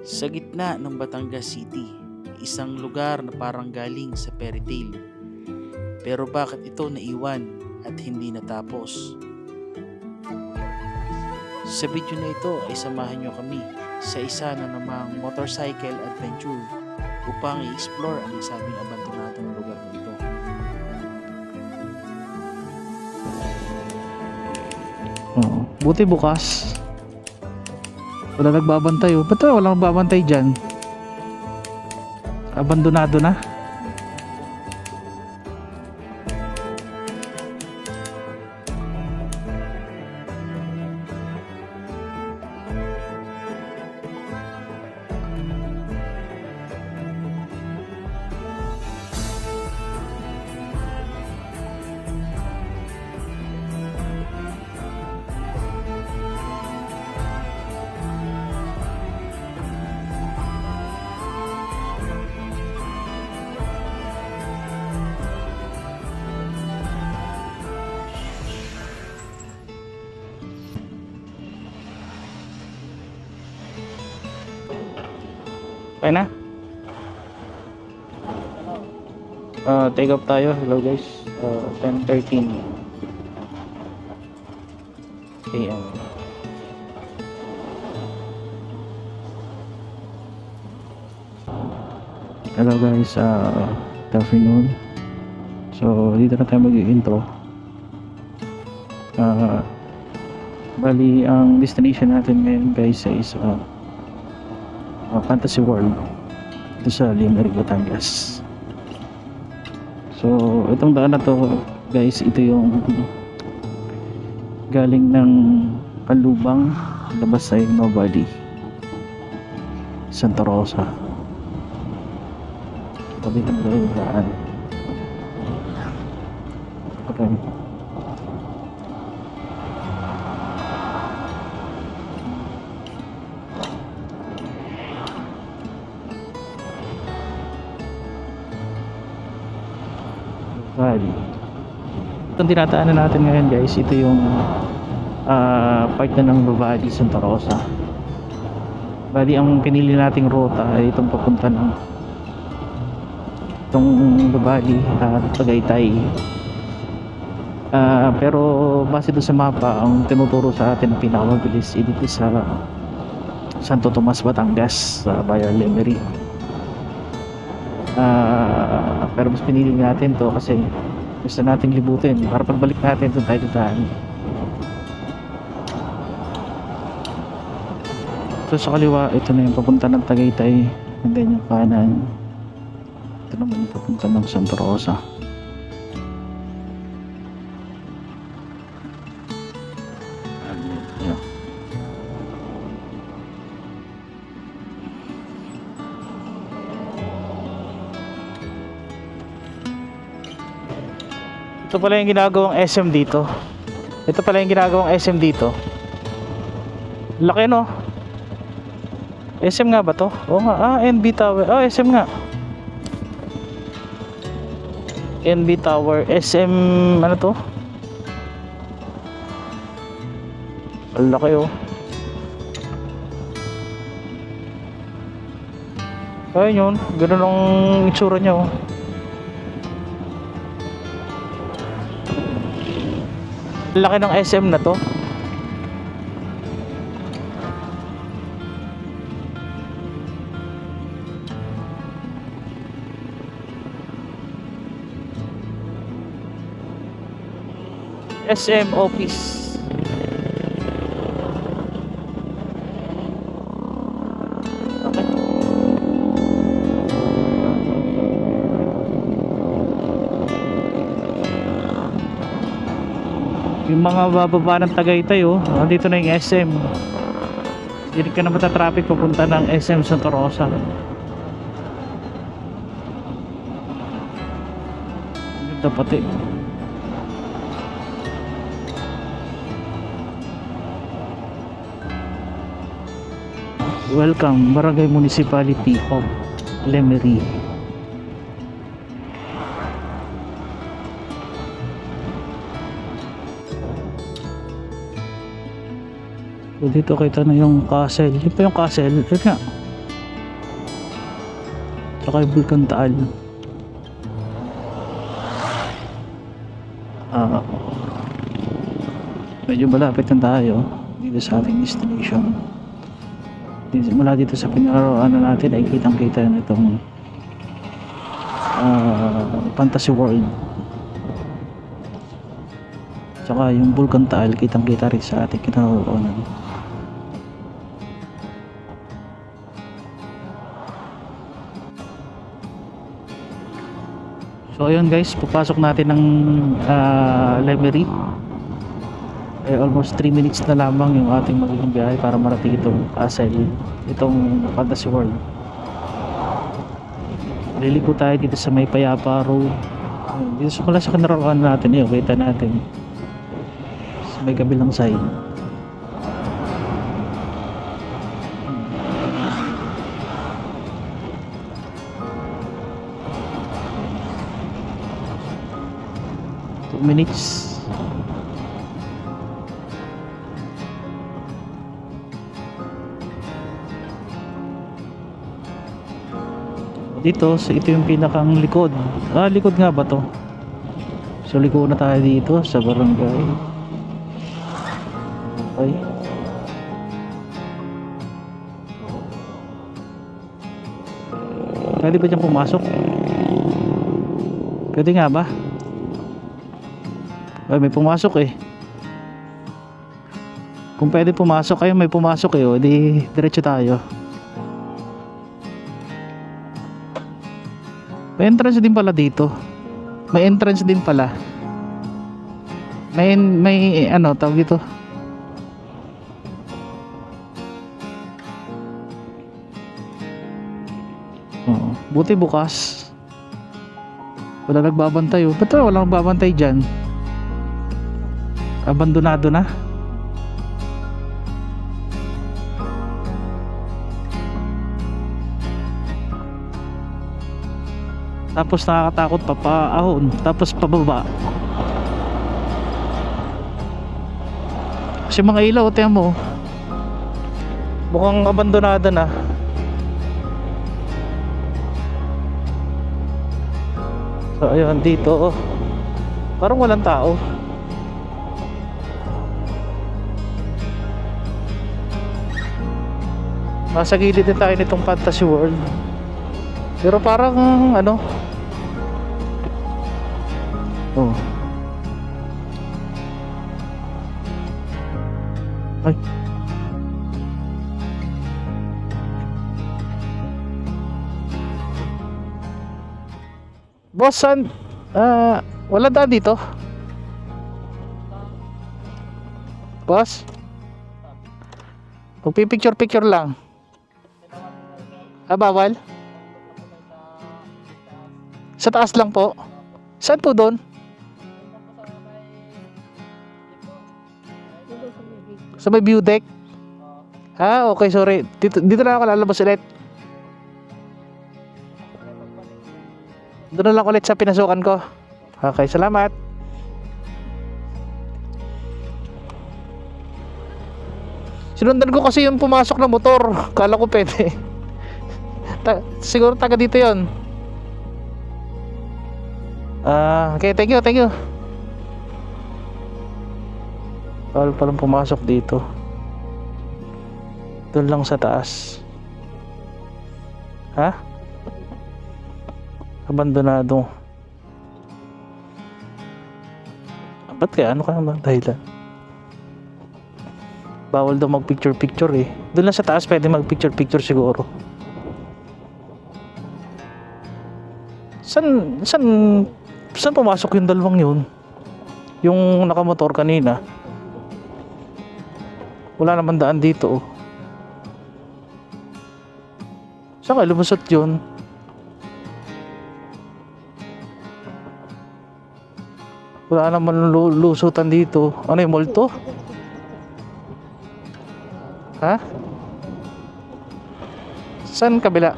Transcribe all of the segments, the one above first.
Sa gitna ng Batangas City, isang lugar na parang galing sa fairy tale. Pero bakit ito naiwan at hindi natapos? Sa video na ito ay samahan nyo kami sa isa na namang motorcycle adventure upang i-explore ang sabing abandonadong lugar na ito. Buti bukas. Wala nagbabantay. Ba't walang nagbabantay dyan? Abandonado na. Okay na? Take off tayo. Hello guys. 10:13 AM. Hello guys. Good afternoon. So dito na tayo mag-intro. Bali ang destination natin ngayon guys is Fantasy World ito sa Lemery, Batangas. So itong daan na to guys, ito yung galing ng Palubang labas sa Nobody, Santa Rosa. Sabi ko na yung daan. Okay. Valley. Itong tinataanan natin ngayon guys, ito yung part na ng Valley, Santa Rosa. Bali ang pinili nating ruta ay itong papunta ng itong Valley at Tagaytay. Pero base doon sa mapa, ang tinuturo sa atin na pinakamabilis dito sa Santo Tomas, Batangas, sa Bayan Lemery. Pero mas pinili natin to kasi gusto nating libutin para pagbalik natin doon tayo daan. So sa kaliwa, ito na yung papunta ng Tagaytay, and then yung kanan, ito naman yung papunta ng Santa Rosa. Ito pala yung ginagawang SM dito. Ito pala yung ginagawang SM dito. Laki no? SM nga ba to? Oo nga. NB Tower. SM nga. NB Tower. SM ano to? Ang laki oh. Ayun yun. Ganun ang itsura niya oh. Laki ng SM na to. SM office. Yung mga bababa ng Tagaytay oh, dito na yung SM. Hindi ka na matatraffic papunta ng SM Santa Rosa. Ganda pati. Welcome Barangay Municipality of Lemery. So dito kita na yung castle. Yun pa yung castle. Yun nga. Tsaka yung Bulkan Taal. Ah, medyo malapit na tayo dito sa ating destination. Mula dito sa pinararoan natin ay kitang kita na itong Fantasy World. Tsaka yung Bulkan Taal kitang kita rin sa ating kinaroroonan. So ayun guys, papasok natin ng Lemery. Almost 3 minutes na lamang yung ating magiging biyahe para marating itong castle, itong Fantasy World. Liliko tayo dito sa may Payapa Road. Dito sa mula sa kinaroroonan natin yun, kita natin sa may kabilang side. Minutes. Dito, so ito yung pinakang likod. Likod nga ba to? So liko na tayo dito sa barangay. Okay. Pwede ba dyan pumasok? Pwede nga ba? Ay, may pumasok eh. Kung pwede pumasok kayo, may pumasok eh, di diretso tayo. May entrance din pala dito. May entrance din pala. May ano tawag dito? Oh, buti bukas. Wala nagbabantay oh. Ba't wala nagbabantay dyan? Abandonado na. Tapos nakakatakot pa paahon, tapos pababa. Kasi mga ilaw, tiyan mo, mukhang abandonado na. So ayun, dito parang walang tao. Nasa gilid din tayo nitong Fantasy World. Pero parang ano, oh, ay, boss, saan? Wala daan dito, boss. Magpipicture lang. Bawal? Sa taas lang po. Saan po doon? Sa may view deck? Okay, sorry. Dito na ako lalabas ulit. Doon na lang ulit sa pinasukan ko. Okay, salamat. Sinundan ko kasi yung pumasok na motor. Kala ko pwede. Siguro taga dito yon. Okay, thank you. Bawal palang pumasok dito. Doon lang sa taas. Abandonado. Ba't kaya? Ano ka naman dahilan? Bawal daw mag picture eh. Doon lang sa taas pwede mag picture siguro. Saan pumasok yung dalawang yun? Yung nakamotor kanina. Wala naman daan dito oh. Saan kayo lumusot yun? Wala naman lusutan dito. Ano yung multo? Saan kabila?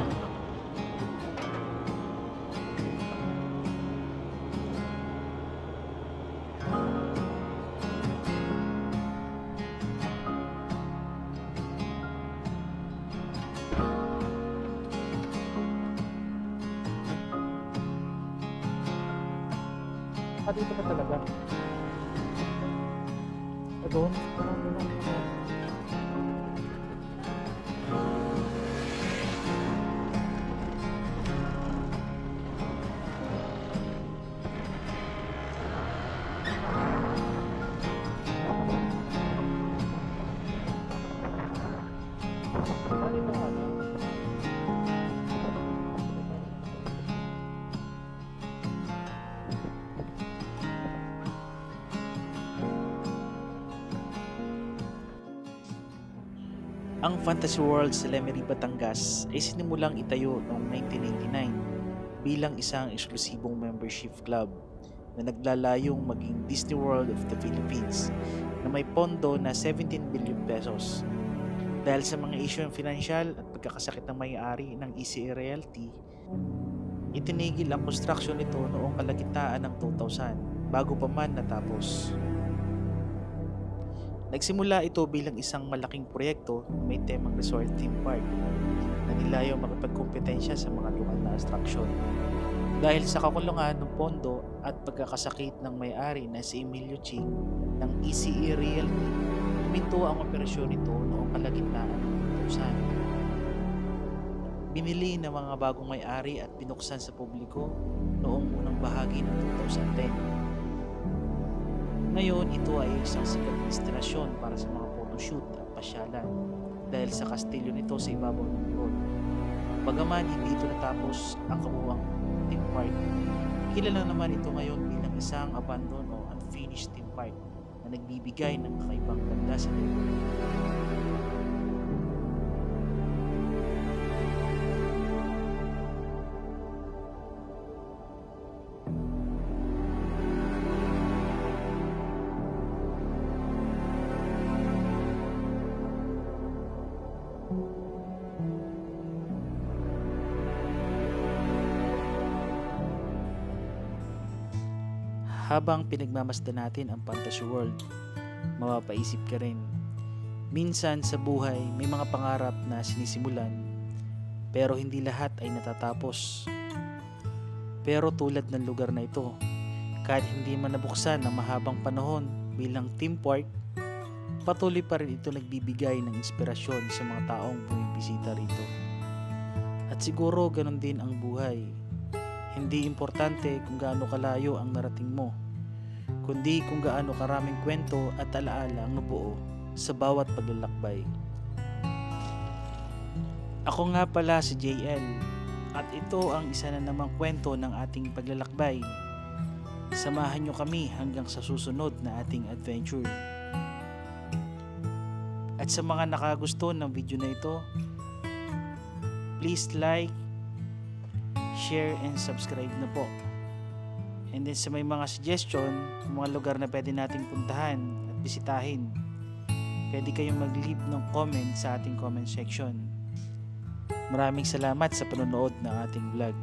Dito pa talaga. Doon. Ang Fantasy World sa Lemery, Batangas ay sinimulang itayo noong 1999 bilang isang eksklusibong membership club na naglalayong maging Disney World of the Philippines na may pondo na 17 billion pesos. Dahil sa mga issue ng financial at pagkakasakit ng may-ari ng ECA Realty, itinigil ang construction nito noong kalagitnaan ng 2000 bago pa man natapos. Nagsimula ito bilang isang malaking proyekto na may temang resort theme park na nilayo makipagkompetensya sa mga lokal na atraksyon. Dahil sa kakulungan ng pondo at pagkakasakit ng may-ari na si Emilio Ching ng ECA Realty, huminto ang operasyon nito noong kalagitnaan ng 2000. Binili ng mga bagong may-ari at binuksan sa publiko noong unang bahagi ng 2010. Ngayon, ito ay isang sikat na destinasyon para sa mga photoshoot at pasyalan dahil sa kastilyo nito sa ibabaw ng Bihor. Bagaman hindi ito natapos ang kabuuang theme park, kilala naman ito ngayon bilang isang abandoned o unfinished theme park na nagbibigay ng kakaibang ganda sa neighborhood. Habang pinagmamasdan natin ang Fantasy World, mapapaisip ka rin. Minsan sa buhay may mga pangarap na sinisimulan, pero hindi lahat ay natatapos. Pero tulad ng lugar na ito, kahit hindi man nabuksan ng mahabang panahon bilang theme park, patuloy pa rin ito nagbibigay ng inspirasyon sa mga taong bumibisita rito. At siguro ganun din ang buhay. Hindi importante kung gaano kalayo ang narating mo, kundi kung gaano karaming kwento at alaala ang nabuo sa bawat paglalakbay. Ako nga pala si JL at ito ang isa na namang kwento ng ating paglalakbay. Samahan nyo kami hanggang sa susunod na ating adventure. At sa mga nakagusto ng video na ito, please like, share and subscribe na po. And then sa may mga suggestion, mga lugar na pwede nating puntahan at bisitahin, pwede kayong mag-leave ng comment sa ating comment section. Maraming salamat sa panonood ng ating vlog.